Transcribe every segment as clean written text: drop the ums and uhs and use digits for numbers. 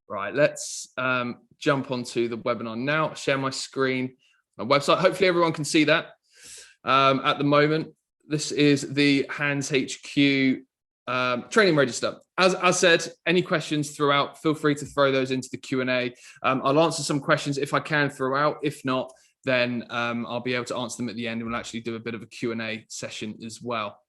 Right, let's jump onto the webinar now. Share my screen, my website. Hopefully everyone can see that at the moment. This is the Hands HQ training register. As I said, any questions throughout, feel free to throw those into the Q&A. I'll answer some questions if I can throughout. If not, then I'll be able to answer them at the end, and we'll actually do a bit of a Q&A session as well.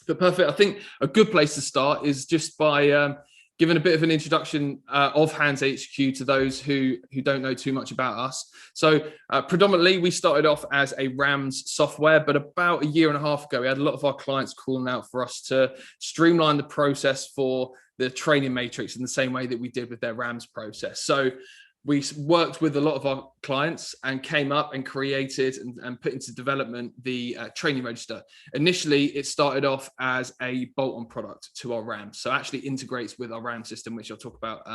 But perfect. I think a good place to start is just by giving a bit of an introduction of Hands HQ to those who don't know too much about us. So predominantly, we started off as a RAMS software, but about a year and a half ago, we had a lot of our clients calling out for us to streamline the process for the training matrix in the same way that we did with their RAMS process. So we worked with a lot of our clients and came up and created and put into development the training register. Initially, it started off as a bolt-on product to our RAM. So actually integrates with our RAM system, which I'll talk about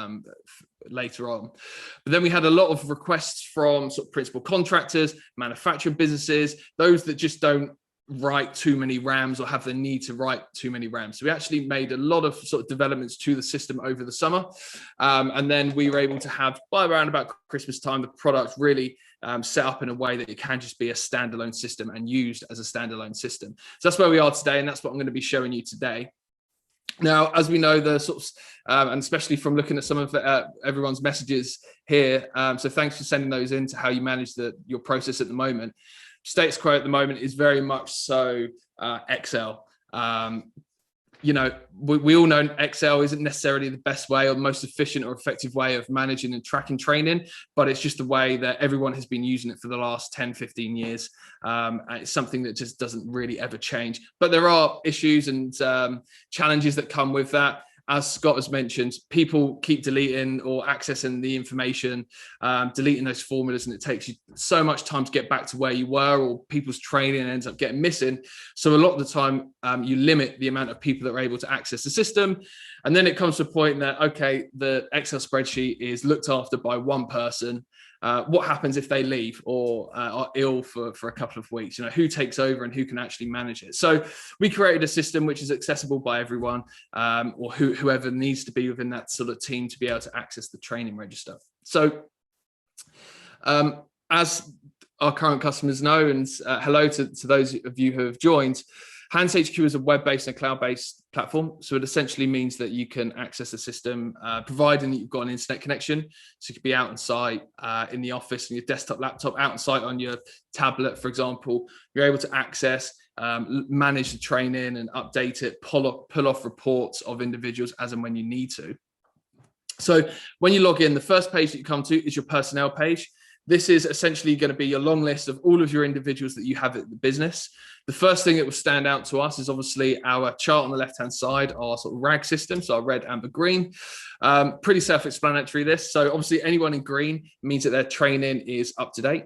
later on. But then we had a lot of requests from sort of principal contractors, manufacturing businesses, those that just don't write too many RAMs or have the need to write too many RAMs. So we actually made a lot of sort of developments to the system over the summer. And then we were able to have, by around about Christmas time, the product really set up in a way that it can just be a standalone system and used as a standalone system. So that's where we are today. And that's what I'm going to be showing you today. Now, as we know, the sort of, and especially from looking at some of everyone's messages here, so thanks for sending those in to how you manage your process at the moment. Status quo at the moment is very much so Excel. You know, we all know Excel isn't necessarily the best way or the most efficient or effective way of managing and tracking training, but it's just the way that everyone has been using it for the last 10, 15 years. And it's something that just doesn't really ever change. But there are issues and challenges that come with that. As Scott has mentioned, people keep deleting or accessing the information, deleting those formulas, and it takes you so much time to get back to where you were, or people's training ends up getting missing. So a lot of the time, you limit the amount of people that are able to access the system. And then it comes to a point that, okay, the Excel spreadsheet is looked after by one person. What happens if they leave or are ill for a couple of weeks? You know, who takes over and who can actually manage it? So we created a system which is accessible by everyone, or whoever needs to be within that sort of team to be able to access the training register. So as our current customers know, and hello to those of you who have joined, Hands HQ is a web-based and cloud-based platform. So it essentially means that you can access the system, providing that you've got an internet connection. So you could be out on site, in the office, on your desktop, laptop, out on site on your tablet, for example. You're able to access, manage the training and update it, pull off reports of individuals as and when you need to. So when you log in, the first page that you come to is your personnel page. This is essentially going to be your long list of all of your individuals that you have at the business. The first thing that will stand out to us is obviously our chart on the left-hand side, our sort of RAG system, so our red, amber, green. Pretty self-explanatory this. So obviously anyone in green means that their training is up to date.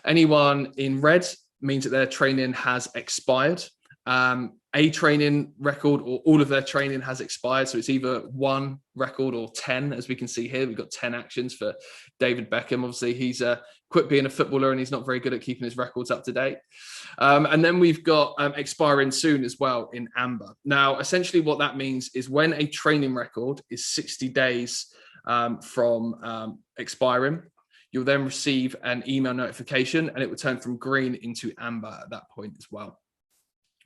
Anyone in red means that their training has expired. A training record or all of their training has expired. So it's either one record or 10, as we can see here. We've got 10 actions for David Beckham. Obviously, he's quit being a footballer and he's not very good at keeping his records up to date. And then we've got expiring soon as well in amber. Now, essentially what that means is when a training record is 60 days from expiring, you'll then receive an email notification and it will turn from green into amber at that point as well.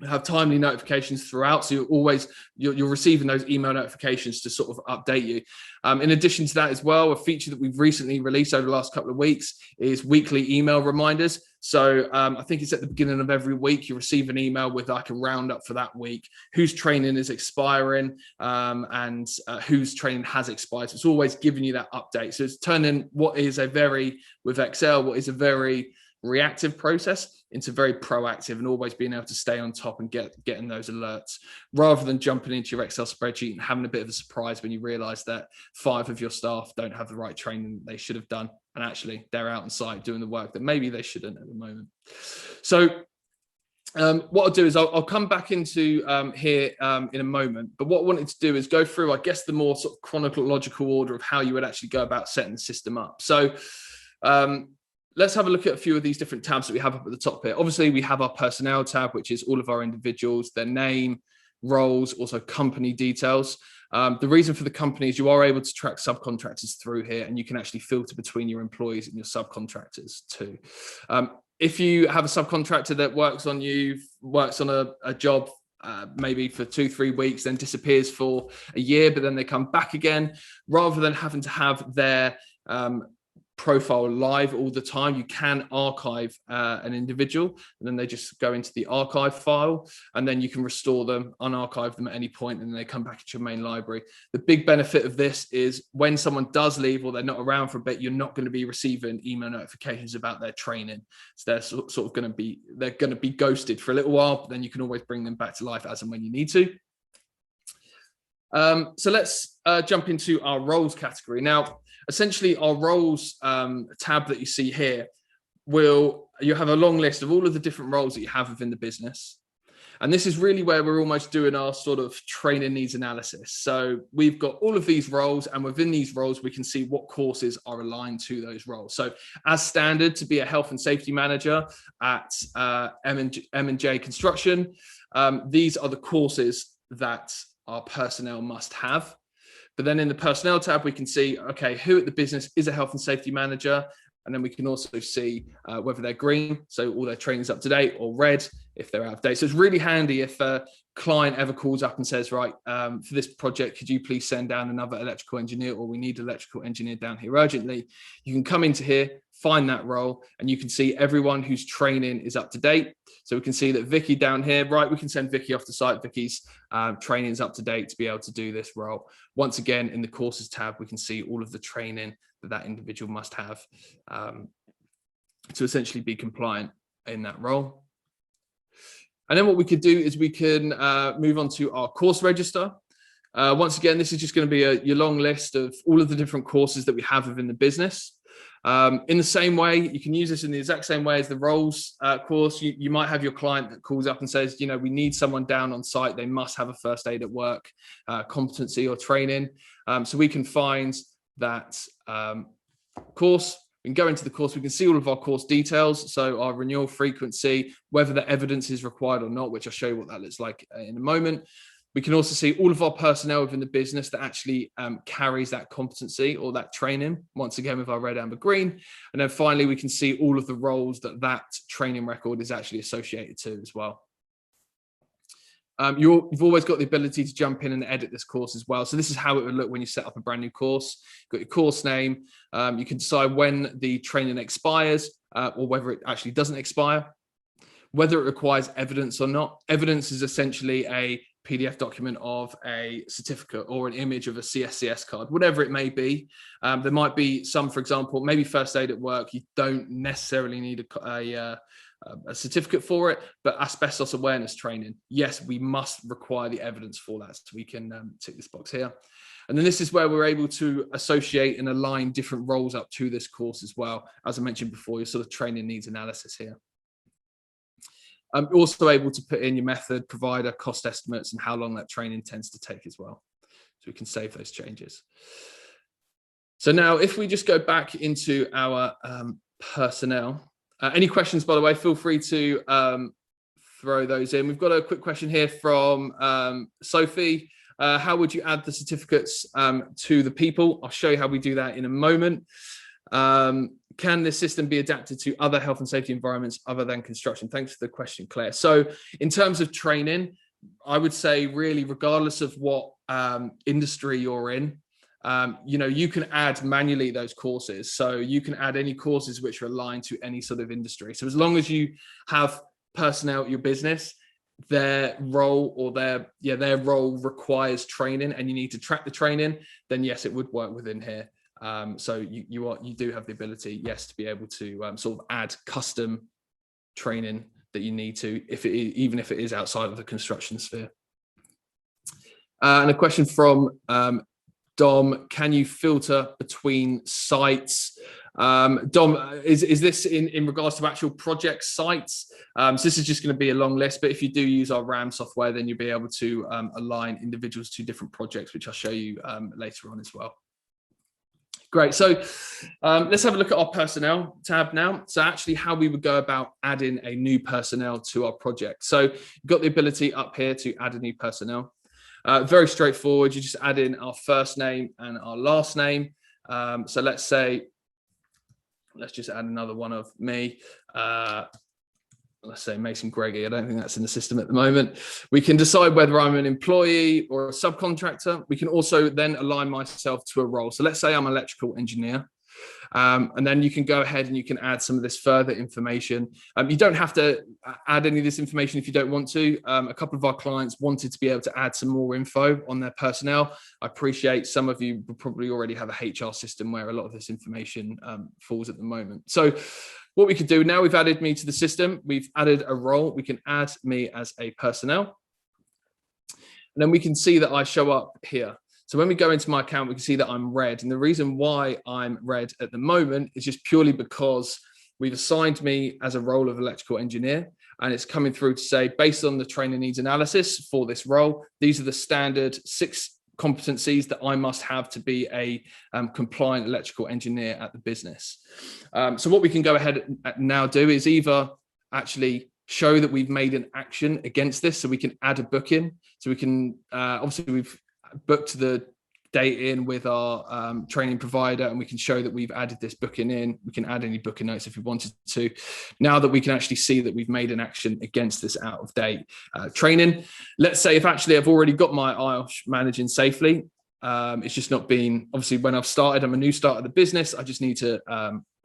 Have timely notifications throughout, so you're receiving those email notifications to sort of update you. In addition to that as well, a feature that we've recently released over the last couple of weeks is weekly email reminders. So I think it's at the beginning of every week you receive an email with like a roundup for that week, whose training is expiring, and whose training has expired. So it's always giving you that update. So it's turning what is with Excel, what is a very reactive process into very proactive, and always being able to stay on top and getting those alerts, rather than jumping into your Excel spreadsheet and having a bit of a surprise when you realize that 5 of your staff don't have the right training they should have done, and actually they're out on site doing the work that maybe they shouldn't at the moment. So what I'll do is I'll come back into here in a moment, but what I wanted to do is go through, I guess, the more sort of chronological order of how you would actually go about setting the system up. So let's have a look at a few of these different tabs that we have up at the top here. Obviously, we have our personnel tab, which is all of our individuals, their name, roles, also company details. The reason for the company is you are able to track subcontractors through here, and you can actually filter between your employees and your subcontractors too. If you have a subcontractor that works on a job maybe for 2-3 weeks, then disappears for a year, but then they come back again, rather than having to have their profile live all the time, you can archive an individual, and then they just go into the archive file, and then you can restore them, unarchive them at any point, and then they come back into your main library. The big benefit of this is when someone does leave or they're not around for a bit, you're not going to be receiving email notifications about their training. So they're sort of going to be ghosted for a little while, but then you can always bring them back to life as and when you need to. So let's jump into our roles category. Now, essentially our roles tab that you see here, you have a long list of all of the different roles that you have within the business. And this is really where we're almost doing our sort of training needs analysis. So we've got all of these roles, and within these roles, we can see what courses are aligned to those roles. So as standard, to be a health and safety manager at M&J Construction, these are the courses that our personnel must have. But then in the personnel tab, we can see, okay, who at the business is a health and safety manager? And then we can also see whether they're green, so all their training is up to date, or red if they're out of date. So it's really handy if a client ever calls up and says, right, for this project, could you please send down another electrical engineer, or we need an electrical engineer down here urgently. You can come into here, find that role, and you can see everyone whose training is up to date. So we can see that Vicky down here, right, we can send Vicky off the site. Vicky's training is up to date to be able to do this role. Once again, in the courses tab, we can see all of the training that individual must have to essentially be compliant in that role. And then what we could do is we can move on to our course register. Once again, this is just going to be your long list of all of the different courses that we have within the business. In the same way, you can use this in the exact same way as the roles course. You might have your client that calls up and says, you know, we need someone down on site. They must have a first aid at work competency or training. So we can find that course. We can go into the course. We can see all of our course details. So our renewal frequency, whether the evidence is required or not, which I'll show you what that looks like in a moment. We can also see all of our personnel within the business that actually carries that competency or that training, once again with our red, amber, green. And then finally, we can see all of the roles that training record is actually associated to as well. You've always got the ability to jump in and edit this course as well. So this is how it would look when you set up a brand new course. You've got your course name. You can decide when the training expires or whether it actually doesn't expire, whether it requires evidence or not. Evidence is essentially a PDF document of a certificate or an image of a CSCS card, whatever it may be. There might be some, for example, maybe first aid at work. You don't necessarily need a certificate for it, but asbestos awareness training, yes, we must require the evidence for that. So we can tick this box here. And then this is where we're able to associate and align different roles up to this course as well. As I mentioned before, your sort of training needs analysis here. I'm also able to put in your method, provider, cost estimates, and how long that training tends to take as well. So we can save those changes. So now if we just go back into our personnel, any questions, by the way, feel free to throw those in. We've got a quick question here from Sophie. How would you add the certificates to the people? I'll show you how we do that in a moment. Can this system be adapted to other health and safety environments other than construction? Thanks for the question, Claire. So in terms of training, I would say really, regardless of what industry you're in, you know, you can add manually those courses. So you can add any courses which are aligned to any sort of industry. So as long as you have personnel at your business, their role or their role requires training and you need to track the training, then yes, it would work within here. So you do have the ability, yes, to be able to sort of add custom training that you need to, even if it is outside of the construction sphere. And a question from Dom, can you filter between sites? Dom, is this in regards to actual project sites? So this is just going to be a long list, but if you do use our RAM software, then you'll be able to align individuals to different projects, which I'll show you later on as well. Great. So let's have a look at our personnel tab now. So actually how we would go about adding a new personnel to our project. So you've got the ability up here to add a new personnel. Very straightforward. You just add in our first name and our last name. So let's just add another one of me. Let's say Mason Greggy. I don't think that's in the system at the moment. We can decide whether I'm an employee or a subcontractor. We can also then align myself to a role. So let's say I'm an electrical engineer. And then you can go ahead and you can add some of this further information. You don't have to add any of this information if you don't want to. A couple of our clients wanted to be able to add some more info on their personnel. I appreciate some of you will probably already have a HR system where a lot of this information falls at the moment. So what we could do now, we've added me to the system. We've added a role. We can add me as a personnel. And then we can see that I show up here. So when we go into my account, we can see that I'm red. And the reason why I'm red at the moment is just purely because we've assigned me as a role of electrical engineer. And it's coming through to say, based on the training needs analysis for this role, these are the standard 6 competencies that I must have to be a compliant electrical engineer at the business. So what we can go ahead and now do is either actually show that we've made an action against this. So we can add a booking. So we can, obviously we've booked the date in with our training provider, and we can show that we've added this booking in. We can add any booking notes if we wanted to. Now that we can actually see that we've made an action against this out of date training. Let's say if actually I've already got my IOSH managing safely, it's just not been, obviously when I've started, I'm a new start of the business. I just need to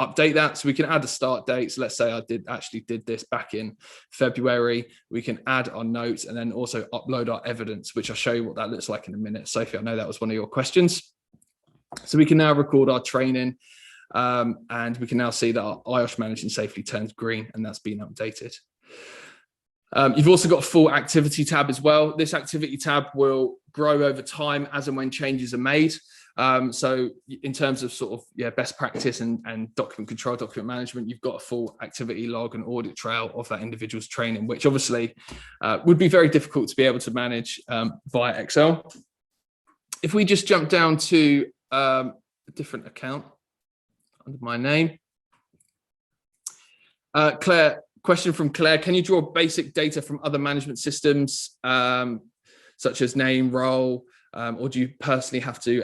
update that. So we can add a start date. So let's say I did this back in February. We can add our notes and then also upload our evidence, which I'll show you what that looks like in a minute. Sophie, I know that was one of your questions. So we can now record our training and we can now see that our IOSH managing safely turns green, and that's been updated. You've also got a full activity tab as well. This activity tab will grow over time as and when changes are made. So in terms of sort of best practice and document control, document management, you've got a full activity log and audit trail of that individual's training, which obviously would be very difficult to be able to manage via Excel. If we just jump down to a different account under my name, Claire. Question from Claire, can you draw basic data from other management systems, such as name, role, or do you personally have to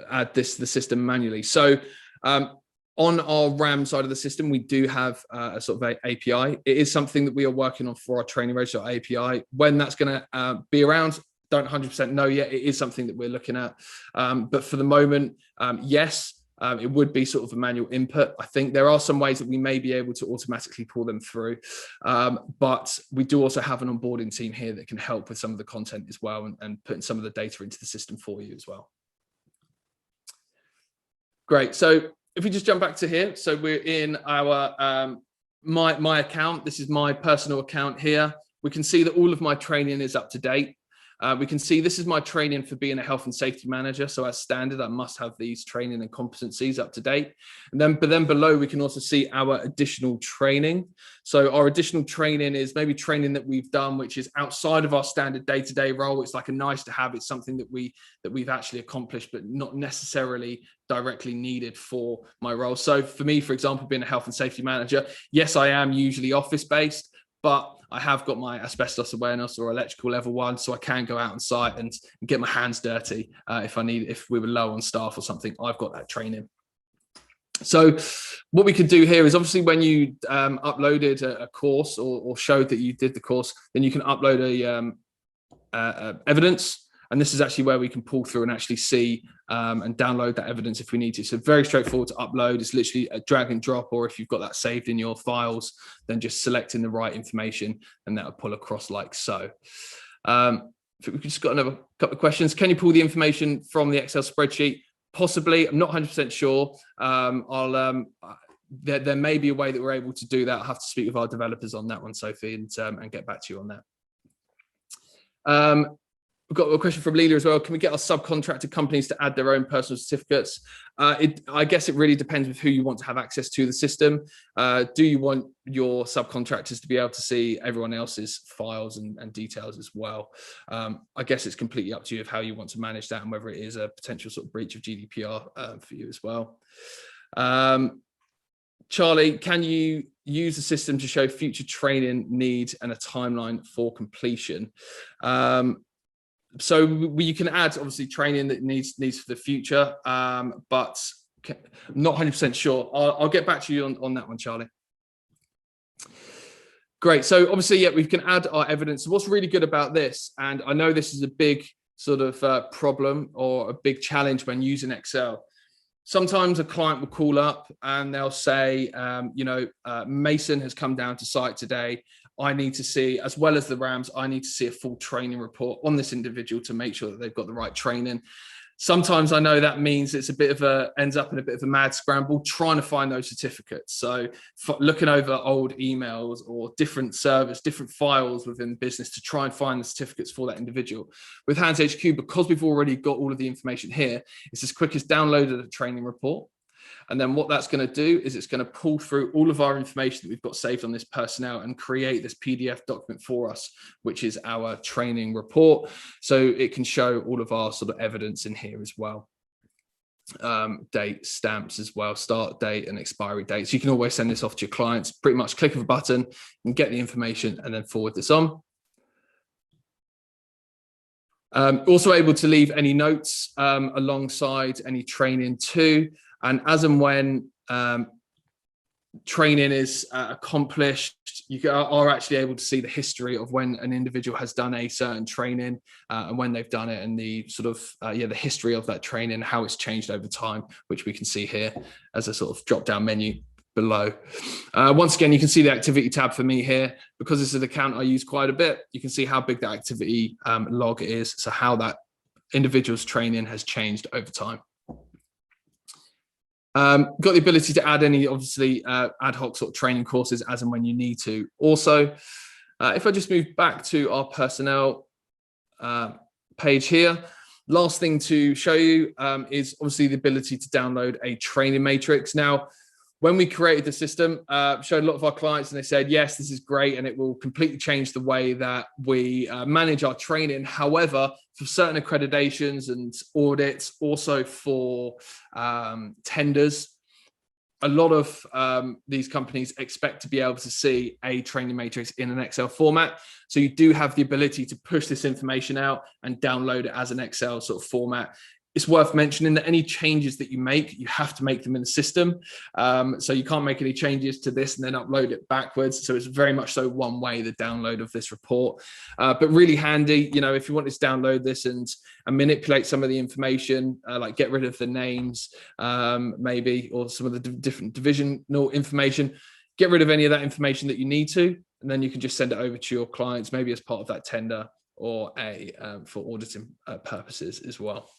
add this to the system manually? So on our RAM side of the system, we do have a sort of API. It is something that we are working on for our training register API. When that's going to be around, don't 100% know yet. It is something that we're looking at. But for the moment, yes. It would be sort of a manual input. I think there are some ways that we may be able to automatically pull them through, but we do also have an onboarding team here that can help with some of the content as well and putting some of the data into the system for you as well. Great. So if we just jump back to here, so we're in our my account. This is my personal account here. We can see that all of my training is up to date. We can see this is my training for being a health and safety manager. So as standard, I must have these training and competencies up to date. And then, but then below, we can also see our additional training. So our additional training is maybe training that we've done, which is outside of our standard day-to-day role. It's like a nice to have. It's something that we've actually accomplished, but not necessarily directly needed for my role. So for me, for example, being a health and safety manager, yes, I am usually office-based, but I have got my asbestos awareness or electrical level 1, so I can go out on site and get my hands dirty if we were low on staff or something. I've got that training. So what we could do here is obviously when you uploaded a course or showed that you did the course, then you can upload a evidence. And this is actually where we can pull through and actually see and download that evidence if we need to. So very straightforward to upload. It's literally a drag and drop, or if you've got that saved in your files, then just selecting the right information and that will pull across like so. We've just got another couple of questions. Can you pull the information from the Excel spreadsheet? Possibly. I'm not 100% sure. There may be a way that we're able to do that. I'll have to speak with our developers on that one, Sophie, and get back to you on that. We've got a question from Leela as well. Can we get our subcontractor companies to add their own personal certificates? I guess it really depends with who you want to have access to the system. Do you want your subcontractors to be able to see everyone else's files and details as well? I guess it's completely up to you of how you want to manage that and whether it is a potential sort of breach of GDPR for you as well. Charlie, can you use the system to show future training needs and a timeline for completion? So you can add obviously training that needs for the future, but I'm not 100% sure. I'll get back to you on that one, Charlie. Great. So obviously, yeah, we can add our evidence. What's really good about this, and I know this is a big sort of problem or a big challenge when using Excel. Sometimes a client will call up and they'll say, Mason has come down to site today. I need to see, as well as the RAMs, I need to see a full training report on this individual to make sure that they've got the right training. Sometimes I know that means it's ends up in a bit of a mad scramble trying to find those certificates. So looking over old emails or different servers, different files within the business to try and find the certificates for that individual. With Hands HQ, because we've already got all of the information here, it's as quick as downloading a training report. And then what that's going to do is it's going to pull through all of our information that we've got saved on this personnel and create this PDF document for us, which is our training report. So it can show all of our sort of evidence in here as well. Date, stamps as well, start date and expiry date. So you can always send this off to your clients, pretty much click of a button and get the information and then forward this on. Also able to leave any notes alongside any training too. And as and when training is accomplished, you are actually able to see the history of when an individual has done a certain training and when they've done it, and the sort of the history of that training, how it's changed over time, which we can see here as a sort of drop-down menu below. Once again, you can see the activity tab for me here. Because this is an account I use quite a bit, you can see how big the activity log is, so how that individual's training has changed over time. Got the ability to add any, obviously, ad hoc sort of training courses as and when you need to. Also, if I just move back to our personnel page here, last thing to show you is obviously the ability to download a training matrix. Now, when we created the system, showed a lot of our clients and they said, yes, this is great, and it will completely change the way that we manage our training. However, for certain accreditations and audits, also for tenders, a lot of these companies expect to be able to see a training matrix in an Excel format. So you do have the ability to push this information out and download it as an Excel sort of format. It's worth mentioning that any changes that you make, you have to make them in the system. So you can't make any changes to this and then upload it backwards. So it's very much so one way, the download of this report. But really handy, if you wanted to download this and manipulate some of the information, like get rid of the names, maybe, or some of the different divisional information, get rid of any of that information that you need to, and then you can just send it over to your clients, maybe as part of that tender or for auditing purposes as well.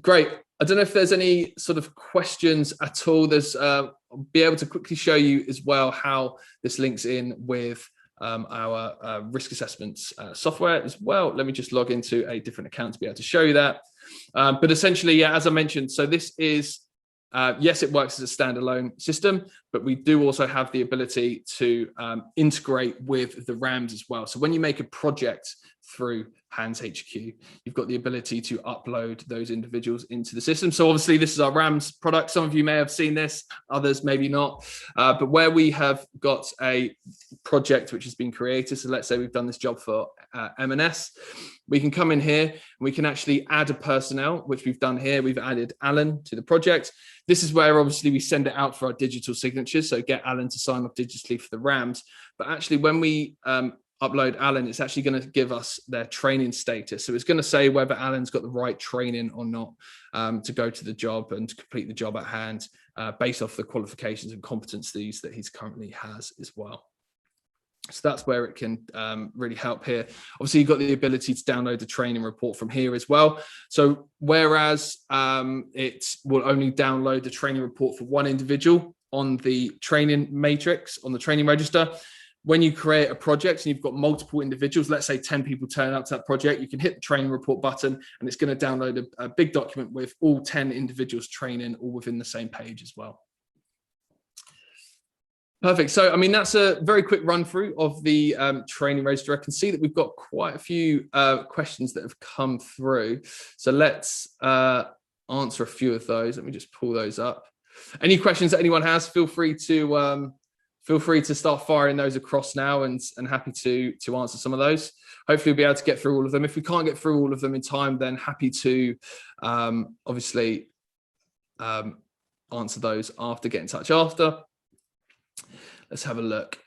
Great. I don't know if there's any sort of questions at all. There's I'll be able to quickly show you as well how this links in with our risk assessments software as well. Let me just log into a different account to be able to show you that. But essentially, yeah, as I mentioned, so this is, yes, it works as a standalone system, but we do also have the ability to integrate with the RAMs as well. So when you make a project through Hands HQ, you've got the ability to upload those individuals into the system. So obviously this is our RAMs product. Some of you may have seen this, others maybe not. But where we have got a project which has been created, so let's say we've done this job for M&S, we can come in here and we can actually add a personnel, which we've done here. We've added Alan to the project. This is where obviously we send it out for our digital signatures. So get Alan to sign off digitally for the RAMs. But actually when we upload Alan, it's actually going to give us their training status. So it's going to say whether Alan's got the right training or not to go to the job and to complete the job at hand based off the qualifications and competencies that he's currently has as well. So that's where it can really help here. Obviously, you've got the ability to download the training report from here as well. So whereas it will only download the training report for one individual on the training matrix, on the training register, when you create a project and you've got multiple individuals, let's say 10 people turn up to that project, you can hit the training report button and it's going to download a big document with all 10 individuals training all within the same page as well. Perfect. So, I mean, that's a very quick run through of the training register. I can see that we've got quite a few questions that have come through. So let's answer a few of those. Let me just pull those up. Any questions that anyone has, feel free to feel free to start firing those across now, and happy to answer some of those. Hopefully we'll be able to get through all of them. If we can't get through all of them in time, then happy to obviously answer those after, get in touch after. Let's have a look.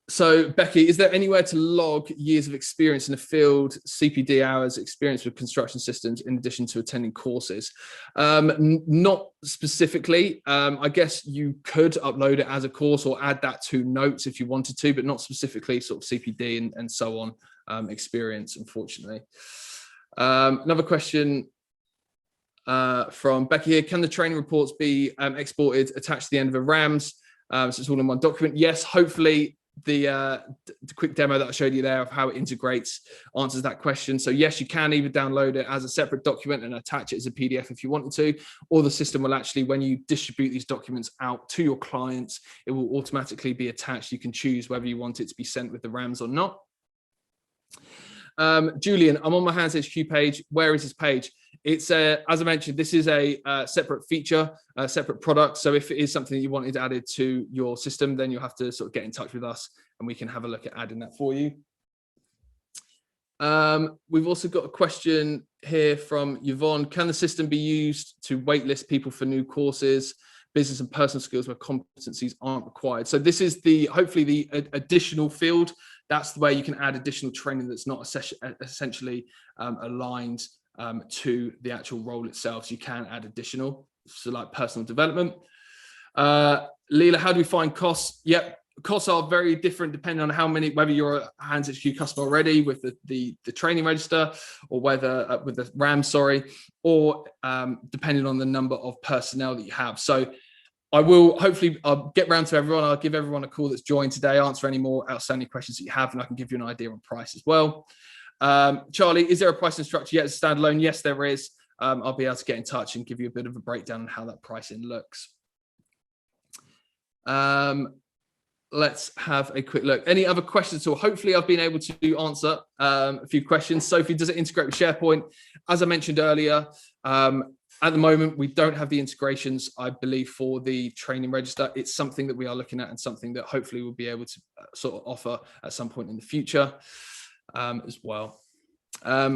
So Becky, is there anywhere to log years of experience in the field, CPD hours, experience with construction systems, in addition to attending courses? Not specifically. I guess you could upload it as a course or add that to notes if you wanted to, but not specifically sort of CPD and so on experience, unfortunately. Another question from Becky here. Can the training reports be exported, attached to the end of a RAMS? So it's all in one document. Yes, hopefully the quick demo that I showed you there of how it integrates answers that question. So yes, you can either download it as a separate document and attach it as a PDF if you wanted to, or the system will actually, when you distribute these documents out to your clients, it will automatically be attached. You can choose whether you want it to be sent with the RAMs or not. Julian, I'm on my Hands HQ page. Where is this page? It's as I mentioned, this is a separate feature, a separate product. So if it is something that you wanted added to your system, then you'll have to sort of get in touch with us and we can have a look at adding that for you. We've also got a question here from Yvonne. Can the system be used to waitlist people for new courses, business and personal skills where competencies aren't required? So this is hopefully the additional field. That's the way you can add additional training that's not essentially aligned to the actual role itself. So you can add additional, so like personal development. Leela, how do we find costs? Yep, costs are very different depending on how many, whether you're a Hands HQ customer already with the training register, or whether with the RAM, sorry, or depending on the number of personnel that you have. So I will hopefully, I'll get round to everyone. I'll give everyone a call that's joined today, answer any more outstanding questions that you have, and I can give you an idea on price as well. Charlie, is there a pricing structure yet as a standalone? Yes, there is. I'll be able to get in touch and give you a bit of a breakdown on how that pricing looks. Let's have a quick look. Any other questions at all? Hopefully I've been able to answer a few questions. Sophie, does it integrate with SharePoint? As I mentioned earlier, at the moment, we don't have the integrations, I believe, for the training register. It's something that we are looking at and something that hopefully we'll be able to sort of offer at some point in the future as well.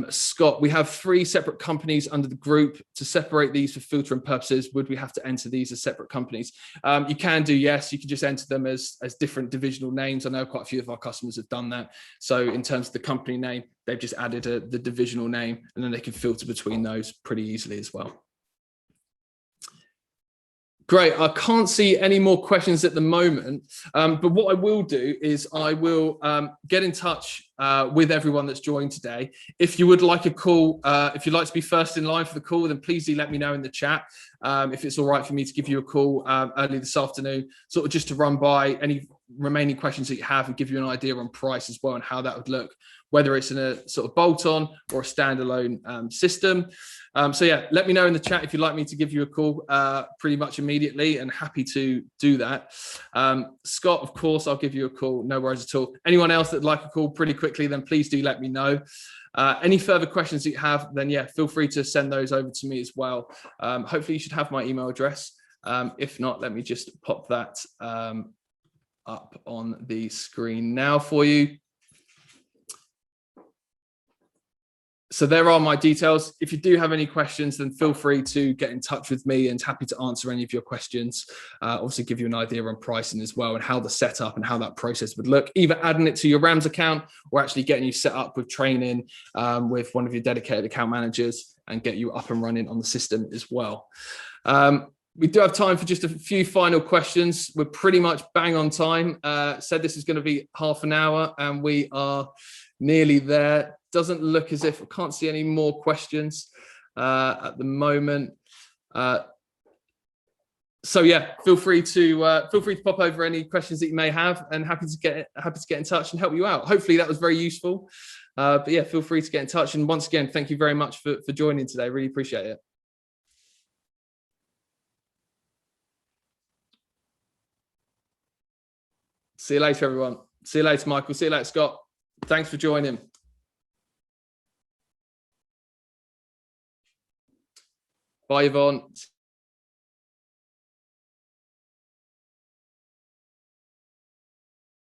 Scott, we have 3 separate companies under the group. To separate these for filtering purposes, would we have to enter these as separate companies? You can do, yes. You can just enter them as different divisional names. I know quite a few of our customers have done that. So in terms of the company name, they've just added the divisional name, and then they can filter between those pretty easily as well. Great. I can't see any more questions at the moment, but what I will do is I will get in touch with everyone that's joined today. If you would like a call, if you'd like to be first in line for the call, then please do let me know in the chat if it's all right for me to give you a call early this afternoon, sort of just to run by any remaining questions that you have and give you an idea on price as well and how that would look, whether it's in a sort of bolt-on or a standalone system. So yeah, let me know in the chat if you'd like me to give you a call pretty much immediately, and happy to do that. Scott, of course, I'll give you a call. No worries at all. Anyone else that'd like a call pretty quickly, then please do let me know. Any further questions that you have, then yeah, feel free to send those over to me as well. Hopefully you should have my email address. If not, let me just pop that up on the screen now for you. So there are my details. If you do have any questions, then feel free to get in touch with me, and happy to answer any of your questions. Also give you an idea on pricing as well, and how the setup and how that process would look, either adding it to your RAMS account or actually getting you set up with training with one of your dedicated account managers and get you up and running on the system as well. We do have time for just a few final questions. We're pretty much bang on time. Said this is going to be half an hour, and we are nearly there. Doesn't look as if I can't see any more questions at the moment. So yeah, feel free to pop over any questions that you may have, and happy to get in touch and help you out. Hopefully that was very useful. But yeah, feel free to get in touch. And once again, thank you very much for joining today. Really appreciate it. See you later, everyone. See you later, Michael. See you later, Scott. Thanks for joining. Bye, Yvonne.